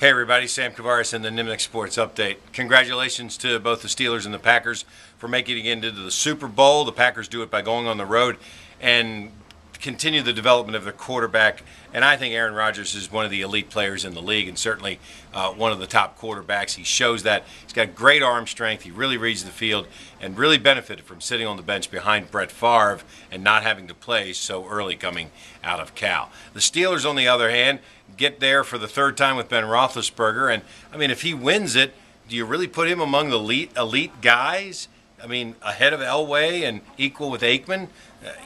Hey everybody, Sam Kavaris in the Nimnik Sports Update. Congratulations to both the Steelers and the Packers for making it into the Super Bowl. The Packers do it by going on the road and continue the development of their quarterback. And I think Aaron Rodgers is one of the elite players in the league and certainly one of the top quarterbacks. He shows that. He's got great arm strength. He really reads the field and really benefited from sitting on the bench behind Brett Favre and not having to play so early coming out of Cal. The Steelers, on the other hand, get there for the third time with Ben Roethlisberger. And, I mean, if he wins it, do you really put him among the elite guys? I mean, ahead of Elway and equal with Aikman?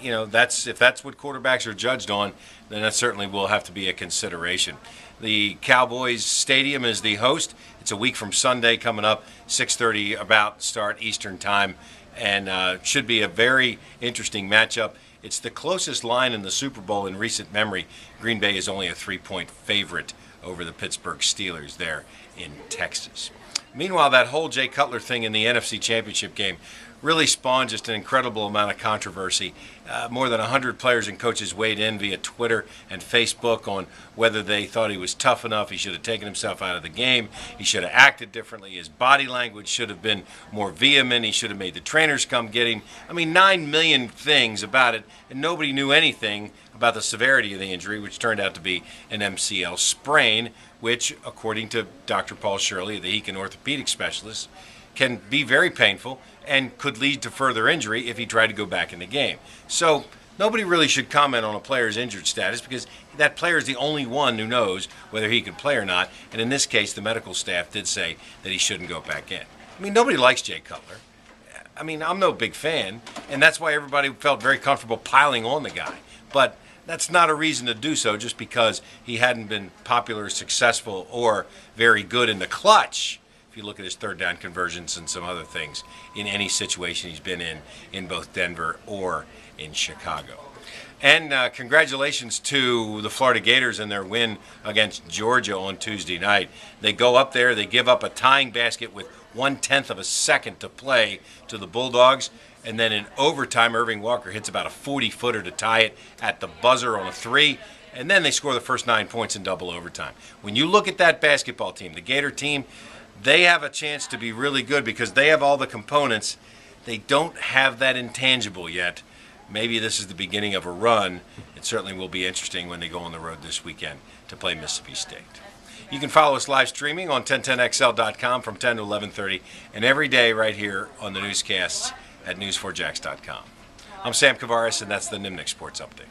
If that's what quarterbacks are judged on, then that certainly will have to be a consideration. The Cowboys Stadium is the host. It's a week from Sunday coming up, 6:30 about start Eastern time, and should be a very interesting matchup. It's the closest line in the Super Bowl in recent memory. Green Bay is only a 3-point favorite over the Pittsburgh Steelers there in Texas. Meanwhile, that whole Jay Cutler thing in the NFC Championship game really spawned just an incredible amount of controversy. More than 100 players and coaches weighed in via Twitter and Facebook on whether they thought he was tough enough. He should have taken himself out of the game. He should have acted differently. His body language should have been more vehement. He should have made the trainers come get him. I mean, 9 million things about it, and nobody knew anything about the severity of the injury, which turned out to be an MCL sprain, which, according to Dr. Paul Shirley, the Hekin orthopedic specialist, can be very painful and could lead to further injury if he tried to go back in the game. So nobody really should comment on a player's injured status because that player is the only one who knows whether he can play or not. And in this case, the medical staff did say that he shouldn't go back in. I mean, nobody likes Jay Cutler. I mean, I'm no big fan, and that's why everybody felt very comfortable piling on the guy. But that's not a reason to do so just because he hadn't been popular, successful, or very good in the clutch. If you look at his third down conversions and some other things in any situation he's been in both Denver or in Chicago. And congratulations to the Florida Gators and their win against Georgia on Tuesday night. They go up there, they give up a tying basket with 1/10 of a second to play to the Bulldogs. And then in overtime, Irving Walker hits about a 40-footer to tie it at the buzzer on a three. And then they score the first 9 points in double overtime. When you look at that basketball team, the Gator team, they have a chance to be really good because they have all the components. They don't have that intangible yet. Maybe this is the beginning of a run. It certainly will be interesting when they go on the road this weekend to play Mississippi State. You can follow us live streaming on 1010XL.com from 10 to 11:30 and every day right here on the newscasts at news4jax.com. I'm Sam Kavaris, and that's the Nimnik Sports Update.